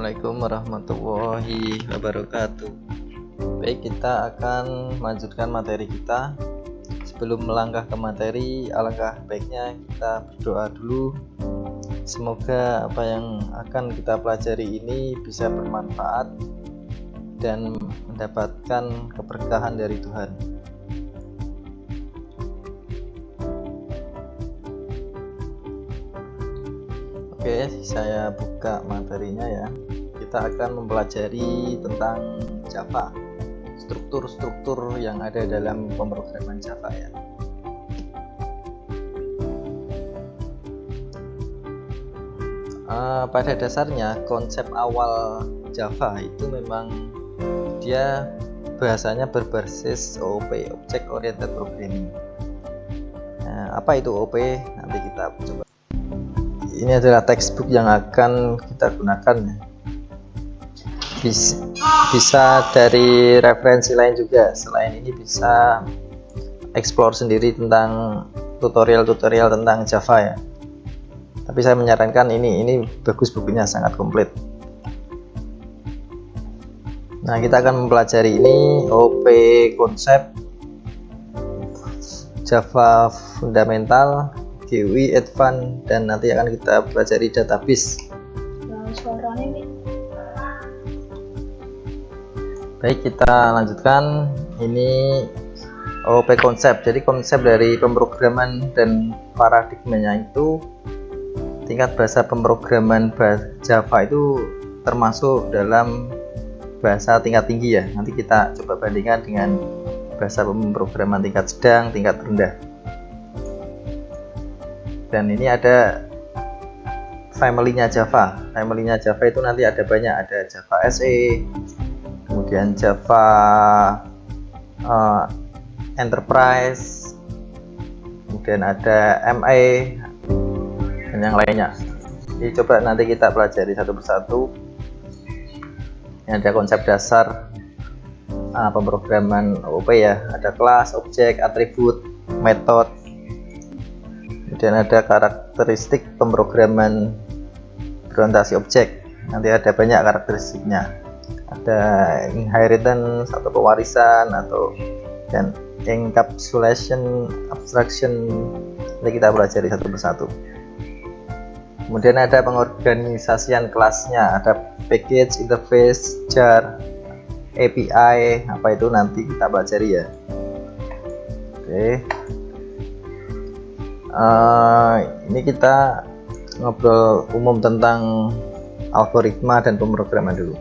Assalamualaikum warahmatullahi wabarakatuh. Baik, kita akan melanjutkan materi kita. Sebelum melangkah ke materi, alangkah baiknya kita berdoa dulu. Semoga apa yang akan kita pelajari ini bisa bermanfaat dan mendapatkan keberkahan dari Tuhan. Oke, saya buka materinya ya. Kita akan mempelajari tentang Java, struktur-struktur yang ada dalam pemrograman Java ya. Pada dasarnya konsep awal Java itu memang dia bahasanya berbasis OOP, Object Oriented Programming. Nah, apa itu OOP? Nanti kita coba. Ini adalah textbook yang akan kita gunakan. Bisa dari referensi lain juga. Selain ini bisa explore sendiri tentang tutorial-tutorial tentang Java ya. Tapi saya menyarankan ini bagus, bukunya sangat komplit. Nah, kita akan mempelajari ini OOP konsep, Java fundamental, GUI, Advanced, dan nanti akan kita pelajari database. Baik, kita lanjutkan. Ini OOP konsep. Jadi konsep dari pemrograman dan paradigmanya itu tingkat bahasa pemrograman Java itu termasuk dalam bahasa tingkat tinggi ya. Nanti kita coba bandingkan dengan bahasa pemrograman tingkat sedang, tingkat rendah. Dan ini ada family-nya Java. Family-nya Java itu nanti ada banyak, ada Java SE, kemudian Java Enterprise, kemudian ada MA, dan yang lainnya. Jadi coba nanti kita pelajari satu persatu. Ini ada konsep dasar pemrograman OOP ya, ada kelas, objek, atribut, metode. Kemudian ada karakteristik pemrograman berorientasi objek. Nanti ada banyak karakteristiknya. Ada inheritance atau pewarisan, atau dan encapsulation, abstraction. Nanti kita pelajari satu persatu. Kemudian ada pengorganisasian kelasnya. Ada package, interface, jar, API. Apa itu nanti kita pelajari ya. Oke. Ini kita ngobrol umum tentang algoritma dan pemrograman dulu.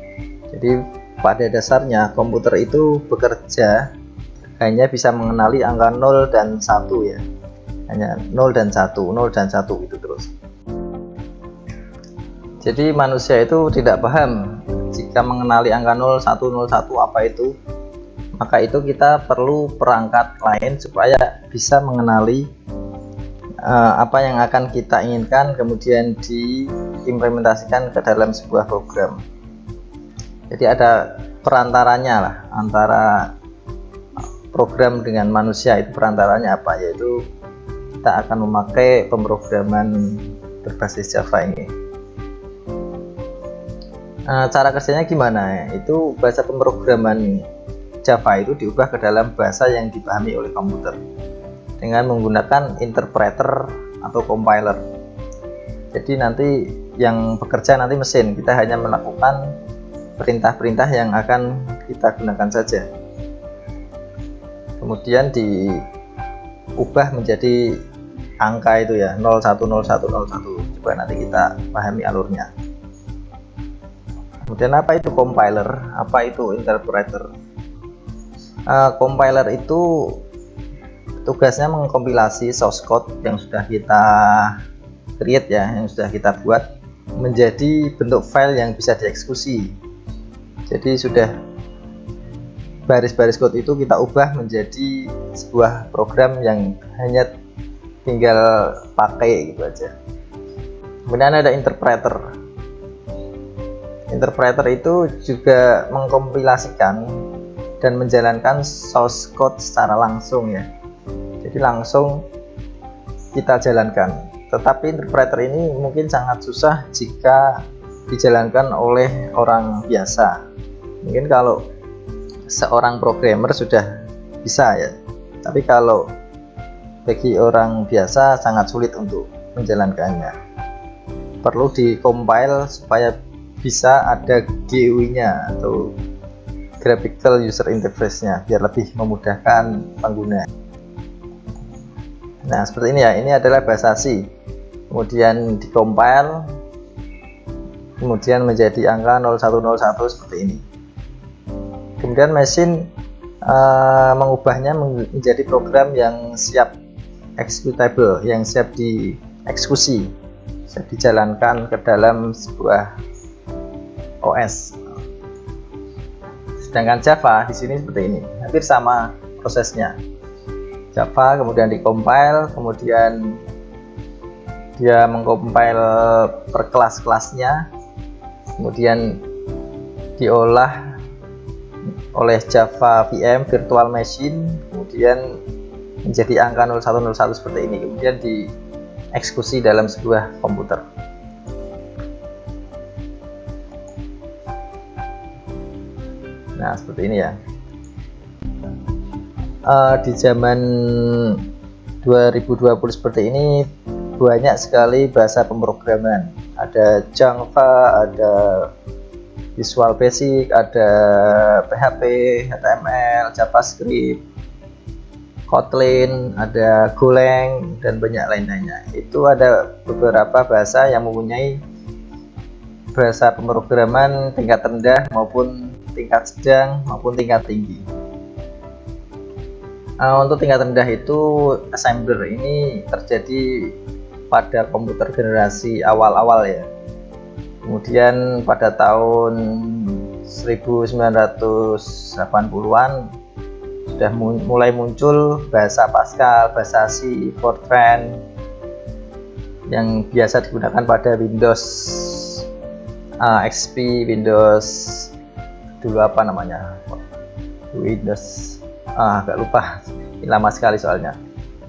Jadi pada dasarnya komputer itu bekerja hanya bisa mengenali angka 0 dan 1 ya. Hanya 0 dan 1, 0 dan 1 itu terus. Jadi manusia itu tidak paham jika mengenali angka 0, 1, 0, 1 apa itu. Maka itu kita perlu perangkat lain supaya bisa mengenali apa yang akan kita inginkan, kemudian diimplementasikan ke dalam sebuah program. Jadi ada perantaranya lah antara program dengan manusia. Itu perantaranya apa? Yaitu kita akan memakai pemrograman berbasis Java ini. Cara kerjanya gimana? Itu bahasa pemrograman Java itu diubah ke dalam bahasa yang dipahami oleh komputer dengan menggunakan interpreter atau compiler. Jadi nanti yang bekerja nanti mesin, kita hanya melakukan perintah-perintah yang akan kita gunakan saja. Kemudian diubah menjadi angka itu ya, 010101. Coba nanti kita pahami alurnya. Kemudian apa itu compiler? Apa itu interpreter? Compiler itu tugasnya mengkompilasi source code yang sudah kita create ya, yang sudah kita buat menjadi bentuk file yang bisa dieksekusi. Jadi sudah baris-baris code itu kita ubah menjadi sebuah program yang hanya tinggal pakai gitu aja. Kemudian ada interpreter. Interpreter itu juga mengkompilasikan dan menjalankan source code secara langsung ya. Jadi langsung kita jalankan. Tetapi interpreter ini mungkin sangat susah jika dijalankan oleh orang biasa. Mungkin kalau seorang programmer sudah bisa ya, tapi kalau bagi orang biasa sangat sulit untuk menjalankannya. Perlu di-compile supaya bisa ada GUI-nya atau Graphical User Interface-nya biar lebih memudahkan pengguna. Nah, seperti ini ya. Ini adalah bahasa C. Kemudian di-compile, kemudian menjadi angka 0101 seperti ini. Kemudian mesin mengubahnya menjadi program yang siap executable, yang siap dieksekusi, siap dijalankan ke dalam sebuah OS. Sedangkan Java di sini seperti ini, hampir sama prosesnya. Java kemudian di-compile, kemudian dia mengcompile per kelas-kelasnya, kemudian diolah oleh Java VM Virtual Machine, kemudian menjadi angka 0101 seperti ini, kemudian dieksekusi dalam sebuah komputer. Nah, seperti ini ya. Di zaman 2020 seperti ini banyak sekali bahasa pemrograman. Ada Java, ada Visual Basic, ada PHP, HTML, JavaScript, Kotlin, ada Golang, dan banyak lain-lainnya. Itu ada beberapa bahasa yang mempunyai bahasa pemrograman tingkat rendah maupun tingkat sedang maupun tingkat tinggi. Untuk tingkat rendah itu assembler ini terjadi pada komputer generasi awal-awal ya. Kemudian pada tahun 1980-an sudah mulai muncul bahasa Pascal, bahasa C, Fortran yang biasa digunakan pada Windows XP, Windows dulu apa namanya, Windows agak lupa, ini lama sekali soalnya.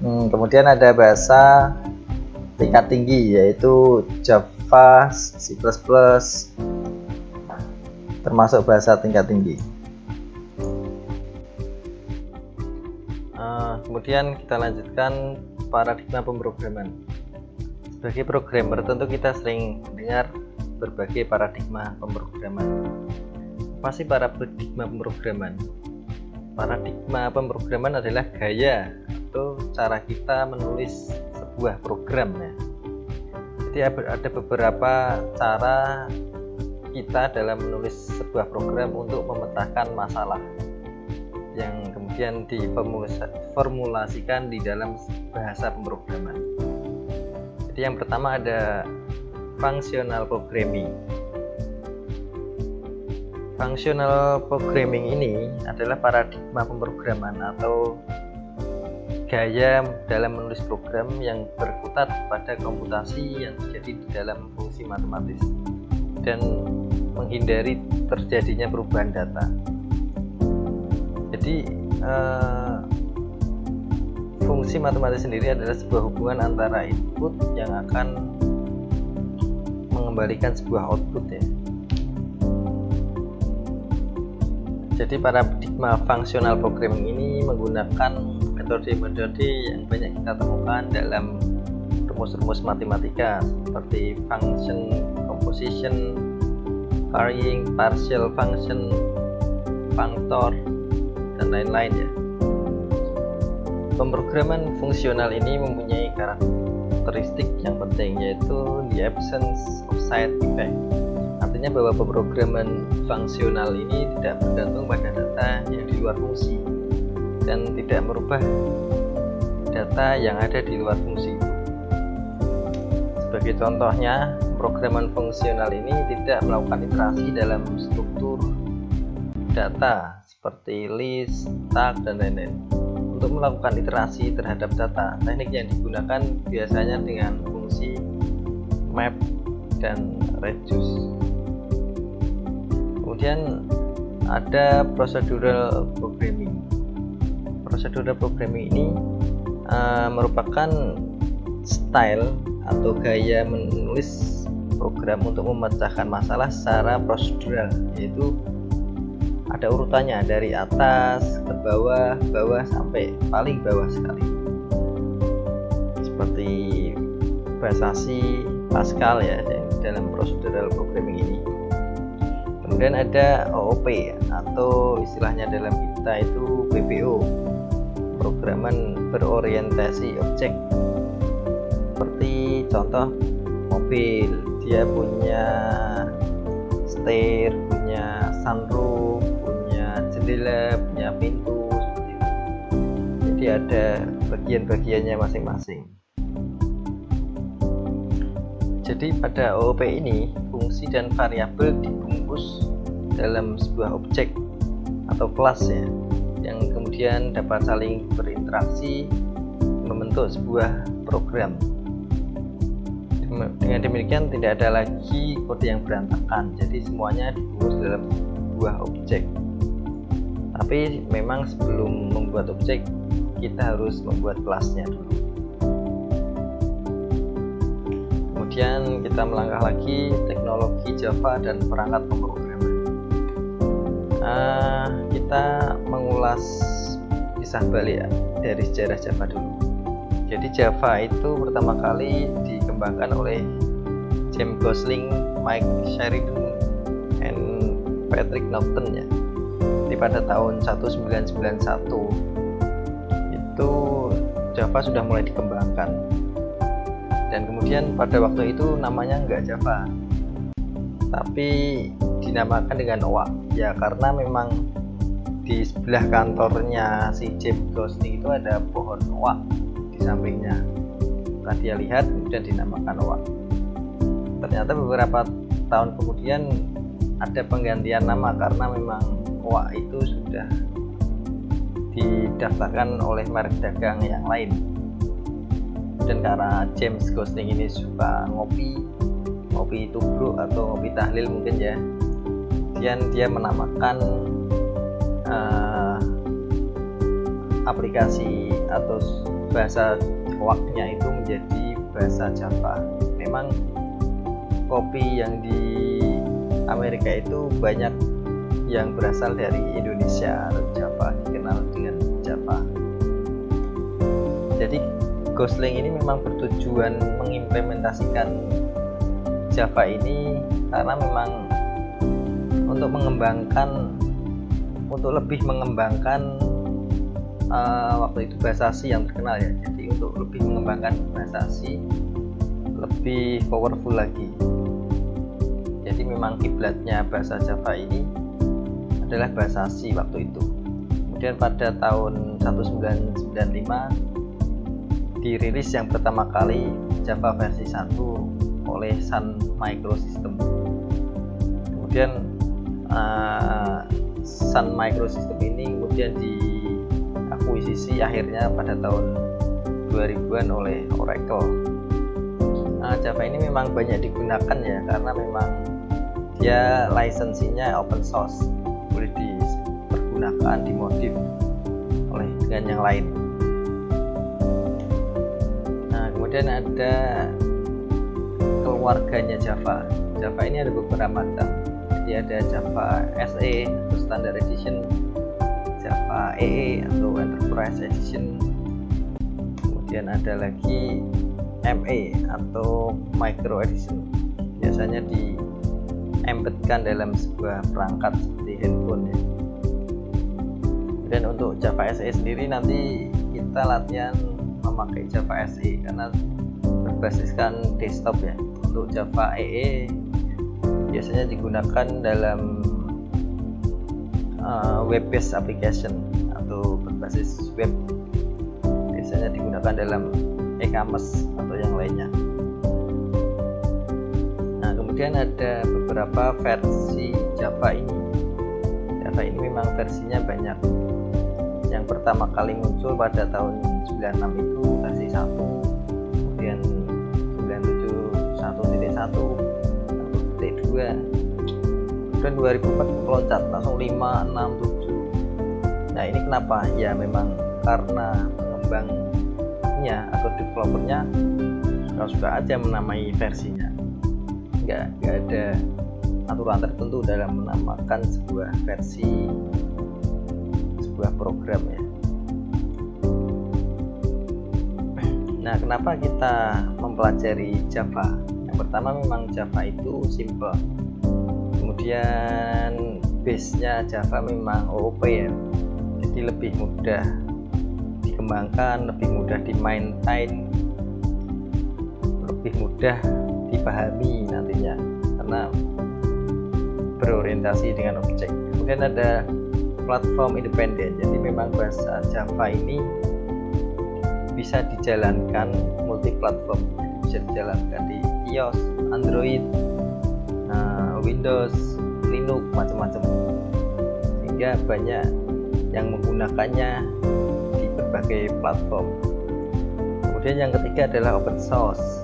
Kemudian ada bahasa tingkat tinggi yaitu Java, C++, termasuk bahasa tingkat tinggi. Kemudian kita lanjutkan paradigma pemrograman. Sebagai programmer tentu kita sering mendengar berbagai paradigma pemrograman. Apa sih paradigma pemrograman? Paradigma pemrograman adalah gaya atau cara kita menulis sebuah program ya. Jadi ada beberapa cara kita dalam menulis sebuah program untuk memecahkan masalah yang kemudian diformulasikan di dalam bahasa pemrograman. Jadi yang pertama ada functional programming. Functional programming ini adalah paradigma pemrograman atau gaya dalam menulis program yang berkutat pada komputasi yang terjadi di dalam fungsi matematis dan menghindari terjadinya perubahan data. Jadi fungsi matematis sendiri adalah sebuah hubungan antara input yang akan mengembalikan sebuah output ya. Jadi paradigma functional programming ini menggunakan metode-metode yang banyak kita temukan dalam rumus-rumus matematika seperti function composition, varying, partial function, functor, dan lain-lain ya. Pemrograman fungsional ini mempunyai karakteristik yang penting yaitu the absence of side effect. Artinya bahwa pemrograman fungsional ini tidak bergantung pada data yang di luar fungsi dan tidak merubah data yang ada di luar fungsi itu. Sebagai contohnya, pemrograman fungsional ini tidak melakukan iterasi dalam struktur data seperti list, tag, dan lain-lain. Untuk melakukan iterasi terhadap data, teknik yang digunakan biasanya dengan fungsi map dan reduce. Kemudian ada procedural programming. Procedural programming ini merupakan style atau gaya menulis program untuk memecahkan masalah secara prosedural, yaitu ada urutannya dari atas ke bawah, bawah sampai paling bawah sekali, seperti bahasa C, Pascal ya dalam procedural programming ini. Kemudian ada OOP atau istilahnya dalam kita itu PBO, programan berorientasi objek. Seperti contoh mobil, dia punya setir, punya sunroof, punya jendela, punya pintu, seperti itu. Jadi ada bagian-bagiannya masing-masing. Jadi pada OOP ini fungsi dan variabel dibungkus dalam sebuah objek atau kelas ya, yang kemudian dapat saling berinteraksi membentuk sebuah program. Dengan demikian tidak ada lagi kode yang berantakan, jadi semuanya dibungkus dalam sebuah objek. Tapi memang sebelum membuat objek kita harus membuat kelasnya dulu. Kemudian kita melangkah lagi teknologi Java dan perangkat pemrograman. Kita mengulas kisah balik dari sejarah Java dulu. Jadi Java itu pertama kali dikembangkan oleh James Gosling, Mike Sheridan, and Patrick Norton ya. Jadi pada tahun 1991 itu Java sudah mulai dikembangkan. Dan kemudian pada waktu itu namanya nggak Java, tapi dinamakan dengan OA ya, karena memang di sebelah kantornya si James Gosling itu ada pohon OA di sampingnya. Setelah dia lihat kemudian dinamakan OA. Ternyata beberapa tahun kemudian ada penggantian nama karena memang OA itu sudah didaftarkan oleh merek dagang yang lain. Dan karena James Gosling ini suka ngopi tubruk atau ngopi tahlil mungkin ya, kemudian dia menamakan aplikasi atau bahasa OA-nya itu menjadi bahasa Java. Memang kopi yang di Amerika itu banyak yang berasal dari Indonesia atau Java, dikenal dengan Java. Jadi Gosling ini memang bertujuan mengimplementasikan Java ini karena memang untuk lebih mengembangkan waktu itu bahasa C yang terkenal ya. Jadi untuk lebih mengembangkan bahasa C lebih powerful lagi. Jadi memang kiblatnya bahasa Java ini adalah bahasa C waktu itu. Kemudian pada tahun 1995 dirilis yang pertama kali Java versi 1 oleh Sun Microsystem. Kemudian Sun Microsystem ini kemudian diakuisisi akhirnya pada tahun 2000-an oleh Oracle. Java ini memang banyak digunakan ya, karena memang dia lisensinya open source, boleh dipergunakan, dimodif oleh dengan yang lain. Kemudian ada keluarganya Java. Java ini ada beberapa macam. Jadi ada Java SE atau Standard Edition, Java EE atau Enterprise Edition. Kemudian ada lagi ME atau Micro Edition. Biasanya di-embedkan dalam sebuah perangkat seperti handphone ya. Dan untuk Java SE sendiri nanti kita latihan memakai Java SE karena berbasiskan desktop ya. Untuk Java EE biasanya digunakan dalam web based application atau berbasis web, biasanya digunakan dalam e-commerce atau yang lainnya. Nah kemudian ada beberapa versi Java ini. Java ini memang versinya banyak. Yang pertama kali muncul pada tahun 96 itu versi 1, kemudian 97 1.1, 1.2, dan 2004 meloncat langsung 5, 6, 7. Nah ini kenapa? Ya memang karena pengembangnya atau developernya suka-suka aja menamai versinya. nggak ada aturan tertentu dalam menamakan sebuah versi sebuah program ya. Nah, kenapa kita mempelajari Java? Yang pertama memang Java itu simple, kemudian base-nya Java memang OOP ya, jadi lebih mudah dikembangkan, lebih mudah di-maintain, lebih mudah dipahami nantinya karena berorientasi dengan objek. Kemudian ada platform independen, jadi memang bahasa Java ini bisa dijalankan multi platform, bisa dijalankan di iOS, Android, Windows, Linux, macam-macam, sehingga banyak yang menggunakannya di berbagai platform. Kemudian yang ketiga adalah open source.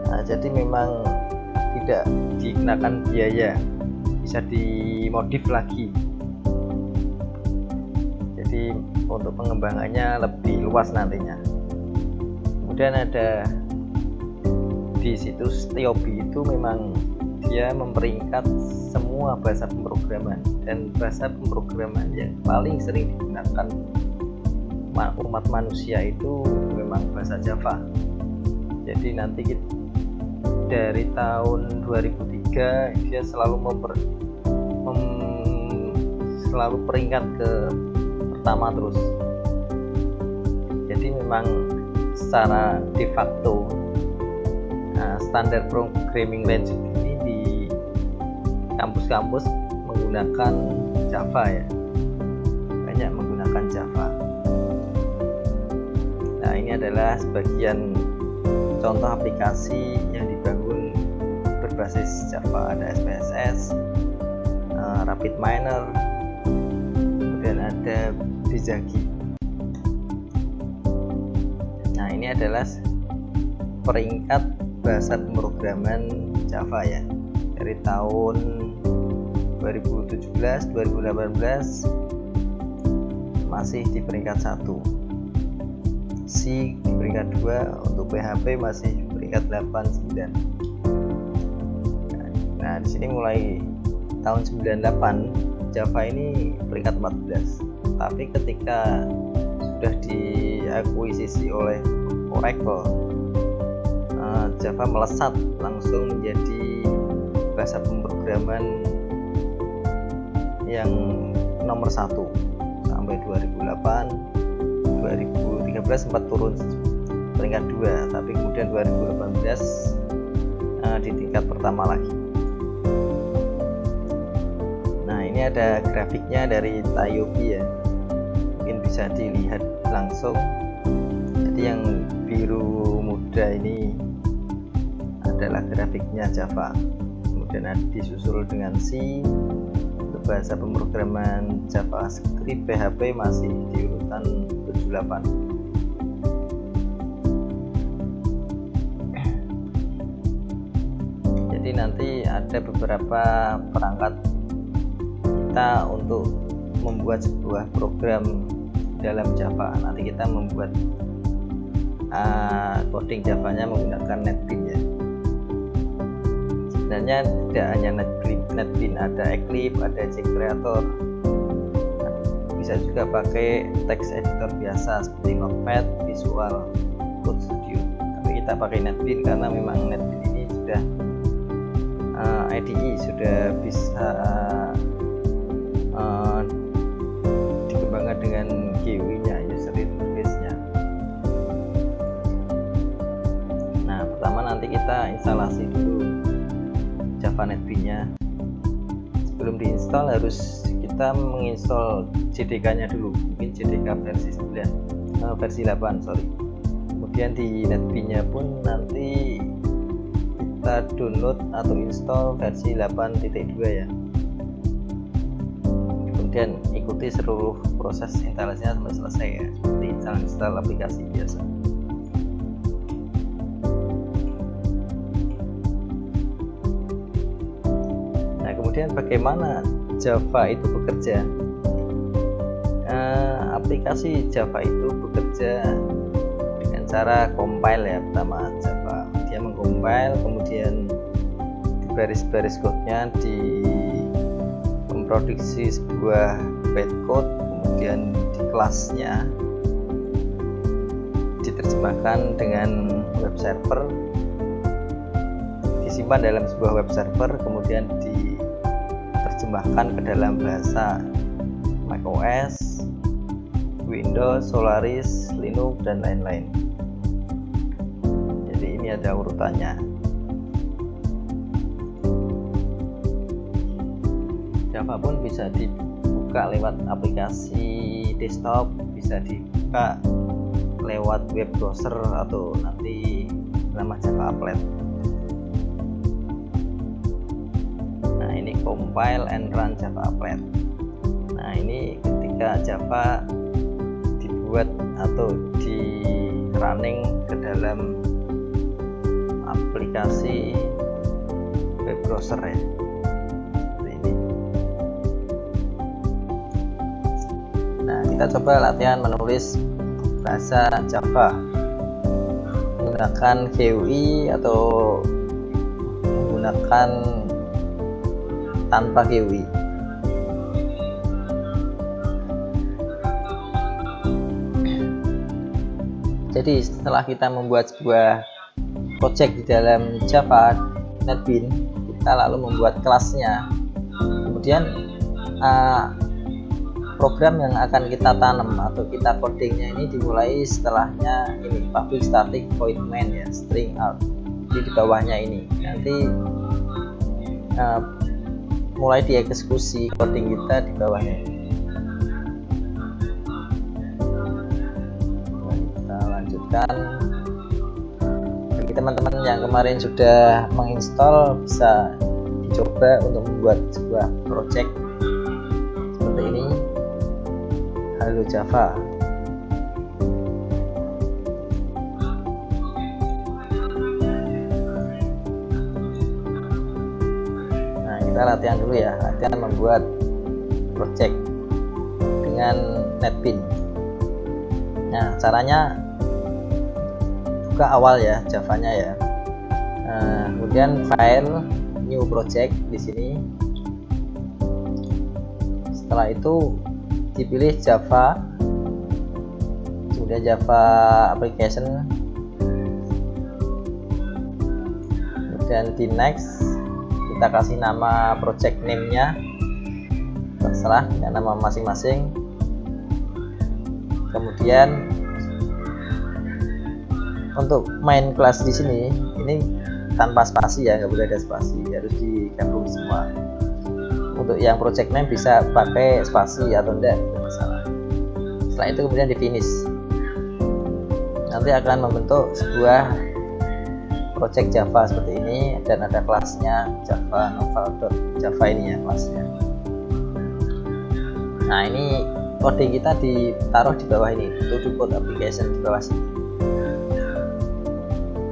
Nah, jadi memang tidak dikenakan biaya, bisa dimodif lagi, jadi untuk pengembangannya lebih luas nantinya. Kemudian ada di situs TOB itu memang dia memperingkat semua bahasa pemrograman, dan bahasa pemrograman yang paling sering digunakan umat manusia itu memang bahasa Java. Jadi nanti dari tahun 2003 dia selalu selalu peringkat ke pertama terus. Jadi memang secara de facto standar programming language ini di kampus-kampus menggunakan Java ya, banyak menggunakan Java. Nah, ini adalah sebagian contoh aplikasi yang dibangun berbasis Java. Ada SPSS, RapidMiner, kemudian ada Bijaki. Nah, ini adalah peringkat bahasa pemrograman Java ya, dari tahun 2017, 2018 masih di peringkat 1, C di peringkat 2, untuk PHP masih peringkat 8, 9. Nah, di sini mulai tahun 98 Java ini peringkat 14. Tapi ketika sudah diakuisisi oleh Oracle, Java melesat langsung menjadi bahasa pemrograman yang nomor 1 sampai 2008. 2013 sempat turun peringkat 2, tapi kemudian 2018 di tingkat pertama lagi. Nah, ini ada grafiknya dari TIOB ya, mungkin bisa dilihat langsung. Jadi yang biru muda ini adalah grafiknya Java, kemudian disusul dengan C. Untuk bahasa pemrograman JavaScript, PHP masih di urutan 78. Jadi nanti ada beberapa perangkat kita untuk membuat sebuah program dalam Java. Nanti kita membuat coding Javanya menggunakan NetBeans ya. Sebenarnya tidak hanya NetBeans, ada Eclipse, ada JCreator, bisa juga pakai text editor biasa seperti Notepad, Visual Code Studio. Tapi kita pakai NetBeans karena memang NetBeans ini sudah IDE sudah bisa dikembangkan dengan GUI-nya, user interface-nya. Nah, pertama nanti kita instalasi dulu Java NetBeans-nya. Sebelum diinstal harus kita menginstall JDK-nya dulu, mungkin JDK versi 9, versi 8 sorry. Kemudian di NetBeans-nya pun nanti kita download atau install versi 8.2 ya. Kemudian ikuti seluruh proses instalasinya sampai selesai ya, seperti install aplikasi biasa. Nah, kemudian bagaimana Java itu bekerja? Aplikasi Java itu bekerja dengan cara compile ya. Pertama Java dia mengcompile, kemudian baris-baris code-nya di memproduksi sebuah bytecode, kemudian di kelasnya diterjemahkan dengan web server, disimpan dalam sebuah web server, kemudian diterjemahkan ke dalam bahasa macOS, Windows, Solaris, Linux, dan lain-lain. Jadi ini ada urutannya. Java pun bisa dibuka lewat aplikasi desktop, bisa dibuka lewat web browser atau nanti nama Java Applet. Nah, ini compile and run Java Applet. Nah, ini ketika Java dibuat atau di running ke dalam aplikasi web browser ya. Kita coba latihan menulis bahasa Java menggunakan GUI atau menggunakan tanpa GUI. Jadi setelah kita membuat sebuah project di dalam Java NetBeans, kita lalu membuat kelasnya. Kemudian program yang akan kita tanam atau kita codingnya ini dimulai setelahnya ini public static void main ya, string out. Jadi di bawahnya ini nanti mulai dieksekusi coding kita di bawahnya. Kita lanjutkan. Bagi teman-teman yang kemarin sudah menginstall, bisa dicoba untuk membuat sebuah project seperti ini. Halo Java. Nah, kita latihan dulu ya, latihan membuat project dengan NetBeans. Nah, caranya buka awal ya Javanya ya. Kemudian file, new project di sini. Setelah itu dipilih Java, kemudian Java application, kemudian di next kita kasih nama project name-nya, terserah dengan nama masing-masing. Kemudian untuk main class di sini ini tanpa spasi ya, nggak boleh ada spasi, harus digabung semua. Untuk yang project name bisa pakai spasi atau enggak, tidak masalah. Setelah itu kemudian di finish, nanti akan membentuk sebuah project Java seperti ini, dan ada kelasnya Java novel.java ini ya kelasnya. Nah, ini coding kita ditaruh di bawah ini, to code application di bawah sini.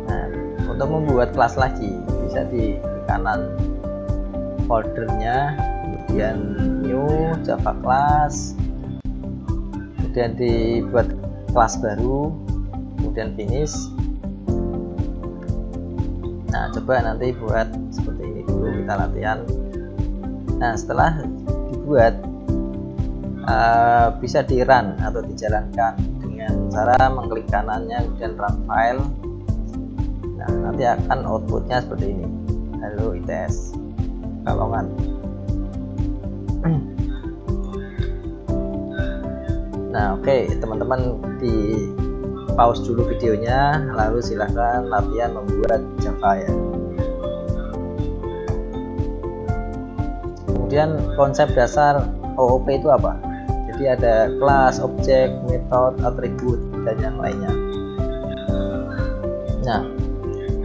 Nah, untuk membuat kelas lagi bisa di kanan foldernya, kemudian new Java class, kemudian dibuat kelas baru, kemudian finish. Nah, coba nanti buat seperti ini dulu, kita latihan. Nah, setelah dibuat bisa di run atau dijalankan dengan cara mengklik kanannya kemudian run file. Nah, nanti akan outputnya seperti ini, halo ITS Kalongan. Nah, oke, teman-teman di pause dulu videonya, lalu silahkan latihan membuat Java ya. Kemudian konsep dasar OOP itu apa? Jadi ada kelas, objek, method, atribut, dan yang lainnya. Nah,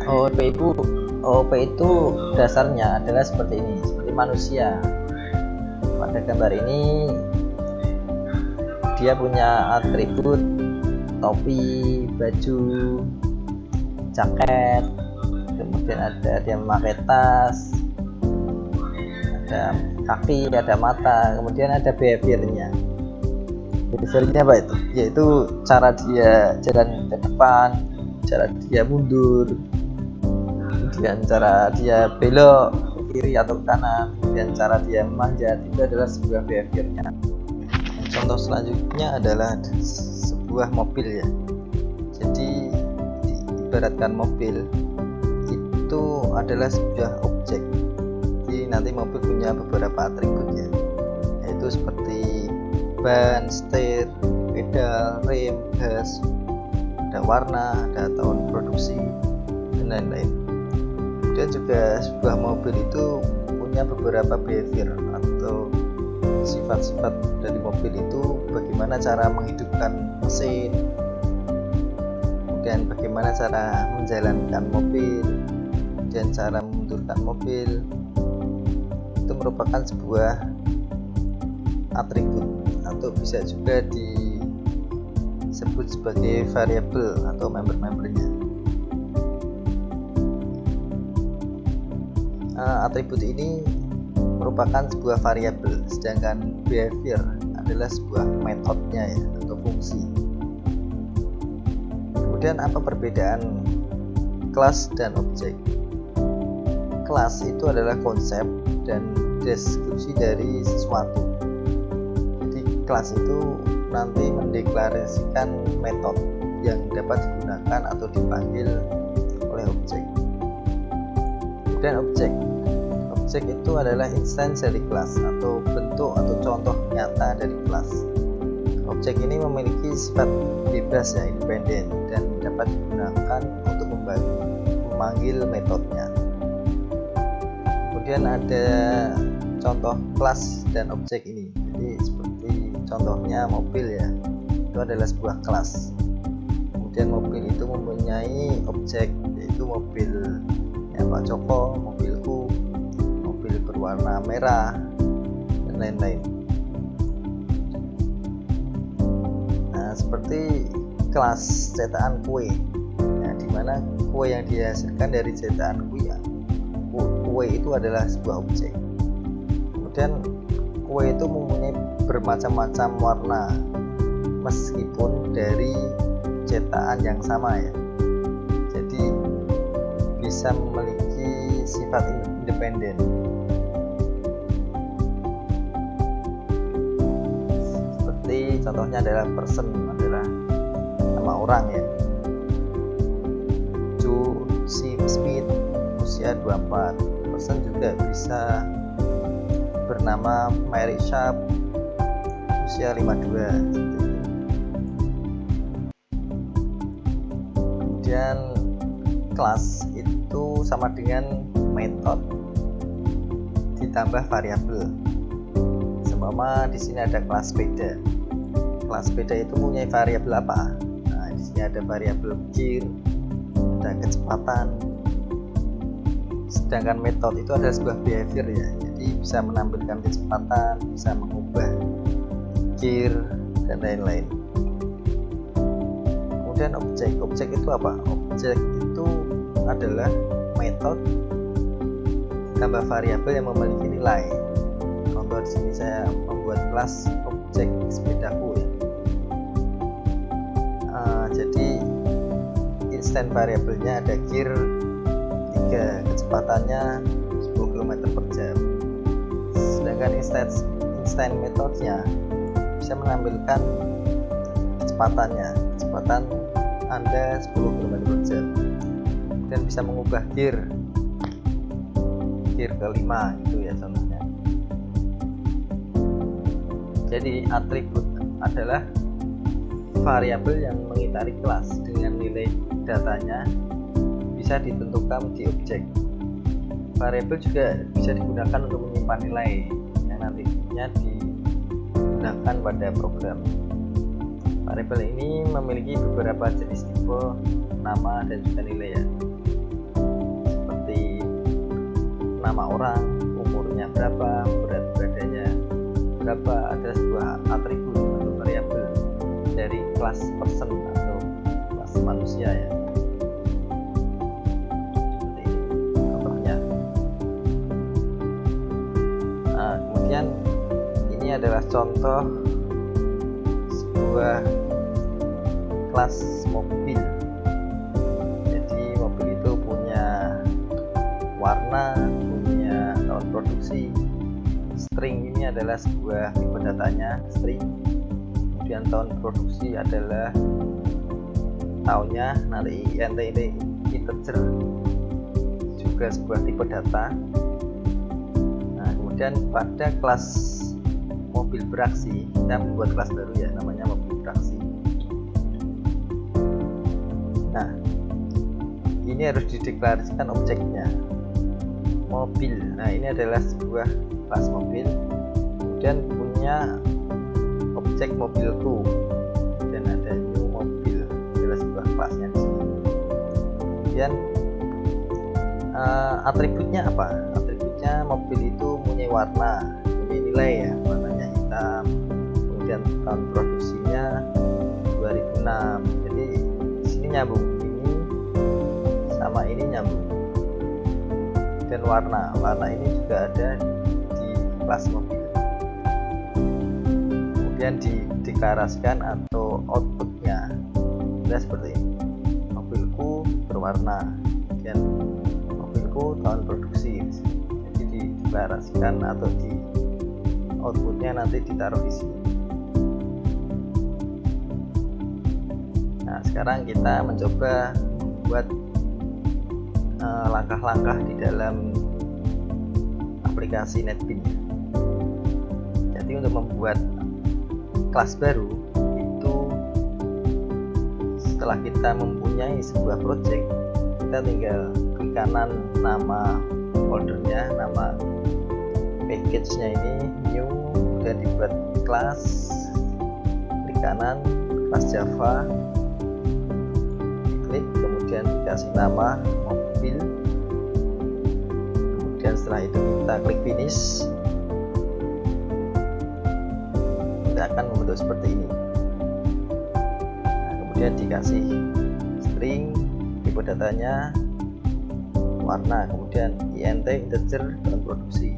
OOP itu dasarnya adalah seperti ini, seperti manusia. Pada gambar ini dia punya atribut topi, baju, jaket, kemudian ada dia memakai tas, ada kaki, ada mata, kemudian ada behaviornya. Behaviornya apa itu? Yaitu cara dia jalan ke depan, cara dia mundur, kemudian cara dia belok, kiri atau ke kanan, dan cara dia memanjat itu adalah sebuah behaviornya. Contoh selanjutnya adalah sebuah mobil ya. Jadi diibaratkan mobil itu adalah sebuah objek. Jadi nanti mobil punya beberapa atribut ya, yaitu seperti ban, setir, pedal, rem, gas, ada warna, ada tahun produksi, dan lain-lain. Kemudian juga sebuah mobil itu punya beberapa behavior atau sifat-sifat dari mobil itu, bagaimana cara menghidupkan mesin, kemudian bagaimana cara menjalankan mobil, dan cara memundurkan mobil. Itu merupakan sebuah atribut atau bisa juga disebut sebagai variabel atau member-membernya. Atribut ini merupakan sebuah variabel, sedangkan behavior adalah sebuah metodenya ya, atau fungsi. Kemudian apa perbedaan kelas dan objek? Kelas itu adalah konsep dan deskripsi dari sesuatu. Kelas itu nanti mendeklarasikan metode yang dapat digunakan atau dipanggil oleh objek. Kemudian objek itu adalah instance dari kelas atau bentuk atau contoh nyata dari kelas. Objek ini memiliki sifat bebas ya, independen, dan dapat digunakan untuk memanggil metodenya. Kemudian ada contoh kelas dan objek ini. Jadi seperti contohnya mobil ya, itu adalah sebuah kelas. Kemudian mobil itu mempunyai objek, yaitu mobil ya Pak Joko, mobilku, mobil berwarna merah, dan lain-lain. Nah, seperti kelas cetakan kue, ya, dimana kue yang dihasilkan dari cetakan kue itu adalah sebuah objek. Kemudian kue itu mempunyai bermacam-macam warna meskipun dari cetakan yang sama ya. Jadi bisa memiliki sifat independen. Seperti contohnya adalah person, adalah nama orang ya. Joe Smith, usia 24. Person juga bisa bernama Mary Sharp, usia 52. Kemudian kelas itu sama dengan metode ditambah variabel. Seumpama di sini ada kelas sepeda. Kelas sepeda itu punya variabel apa? Nah, di sini ada variabel gear, ada kecepatan. Sedangkan metode itu adalah sebuah behavior ya. Jadi bisa menampilkan kecepatan, bisa mengubah gear, dan lain-lain. Kemudian objek itu apa? Objek itu adalah metode tambah variabel yang memiliki nilai. Contoh di sini saya membuat kelas objek sepedaku ya. Jadi instant variabelnya ada gear 3, kecepatannya 10 km per jam. Sedangkan instant metodenya bisa menampilkan kecepatannya, kecepatan Anda 10 km per jam, dan bisa mengubah gear kelima itu ya contohnya. Jadi atribut adalah variabel yang mengitari kelas dengan nilai datanya bisa ditentukan di objek. Variabel juga bisa digunakan untuk menyimpan nilai yang nantinya digunakan pada program. Variabel ini memiliki beberapa jenis tipe, nama, dan juga nilai ya. Seperti nama orang, umurnya berapa, berat badannya berapa, ada sebuah atribut atau variabel dari kelas person atau kelas manusia ya. Seperti ini contohnya. Nah, kemudian ini adalah contoh sebuah kelas mobil. Jadi mobil itu punya warna, punya string ini adalah sebuah tipe datanya string, kemudian tahun produksi adalah tahunnya, nanti int ini integer juga sebuah tipe data. Nah, kemudian pada kelas mobil beraksi kita membuat kelas baru ya, namanya mobil beraksi. Nah, ini harus dideklarasikan objeknya mobil. Nah, ini adalah sebuah kelas mobil, kemudian punya objek mobilku, dan ada new mobil adalah sebuah kelasnya di sini. Kemudian atributnya apa? Atributnya mobil itu punya warna, punya nilai ya, warnanya hitam, kemudian tahun produksinya 2006. Jadi di sini nyambung, ini sama ini nyambung. Dan warna ini juga ada di kelas mobil. Kemudian dideklarasikan atau outputnya adalah seperti ini, mobilku berwarna, dan mobilku tahun produksi. Jadi dideklarasikan atau di outputnya nanti ditaruh di sini. Nah, sekarang kita mencoba membuat langkah-langkah di dalam aplikasi NetBeans. Jadi untuk membuat kelas baru itu, setelah kita mempunyai sebuah project, kita tinggal klik kanan nama foldernya, nama package-nya ini new, kemudian dibuat kelas, klik kanan kelas Java, klik, kemudian dikasih nama mobil, kemudian setelah itu kita klik finish. Kita akan membentuk seperti ini. Nah, kemudian dikasih string, tipe datanya warna, kemudian int integer tahun produksi.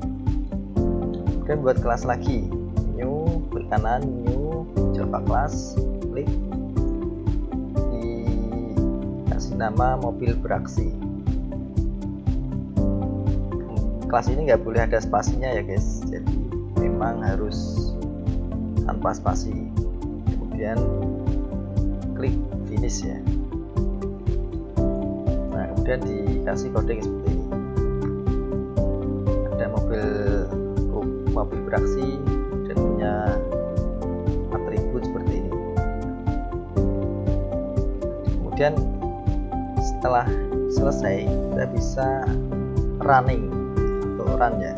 Kemudian buat kelas lagi, new, klik kanan new Java class, klik, dikasih nama mobil beraksi. Kelas ini nggak boleh ada spasinya ya guys, jadi memang harus tanpa spasi. Kemudian klik finish ya. Nah, kemudian dikasih coding seperti ini, ada mobil beraksi dan punya atribut seperti ini. Kemudian setelah selesai kita bisa running atau run ya,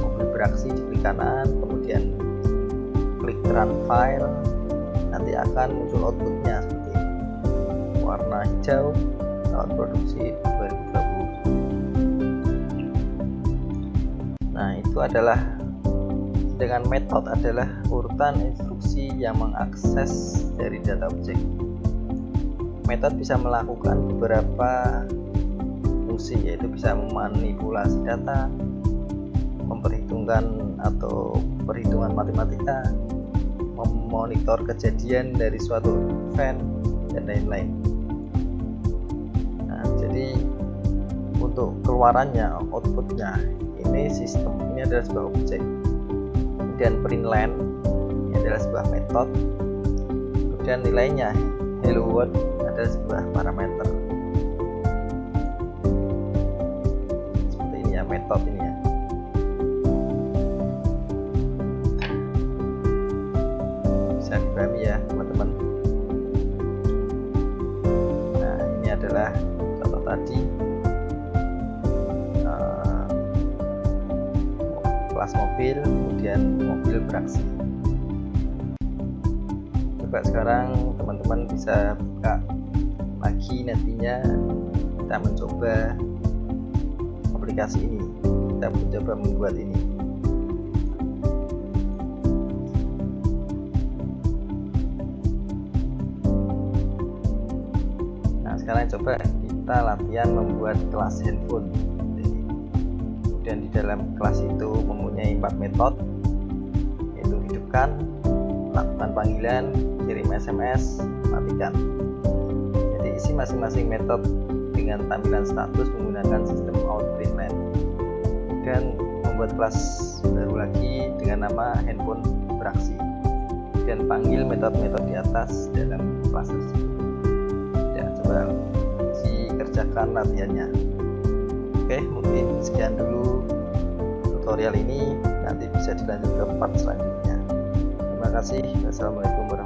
mobil beraksi di klik kanan, kemudian klik run file, nanti akan muncul outputnya seperti ini, warna hijau, tahun produksi 2020. Nah, itu adalah dengan metode adalah urutan instruksi yang mengakses dari data objek. Metode bisa melakukan beberapa fungsi, yaitu bisa memanipulasi data, memperhitungkan atau perhitungan matematika, memonitor kejadian dari suatu event, dan lain-lain. Nah, jadi untuk keluarannya, outputnya, ini sistem ini adalah sebuah objek, kemudian println ini adalah sebuah metode, kemudian nilainya hello world adalah sebuah parameter. Seperti ini ya metode ini ya. Bisa dipahami ya teman-teman. Nah, ini adalah contoh tadi, kelas mobil, kemudian mobil beraksi. Coba sekarang teman-teman bisa buka lagi nantinya, kita mencoba aplikasi ini, kita mencoba membuat ini. Nah, sekarang coba kita latihan membuat kelas handphone. Dan di dalam kelas itu mempunyai 4 metode, yaitu hidupkan, lakukan panggilan, kirim SMS, matikan. Jadi isi masing-masing metode dengan tampilan status menggunakan sistem out println, dan membuat kelas baru lagi dengan dengan nama handphone beraksi dan panggil metode-metode di atas dalam kelas tersebut. Ya, coba dikerjakan latihannya. Oke, mungkin sekian dulu tutorial ini, nanti bisa dilanjut ke part selanjutnya. Terima kasih. Wassalamualaikum warahmatullahi wabarakatuh.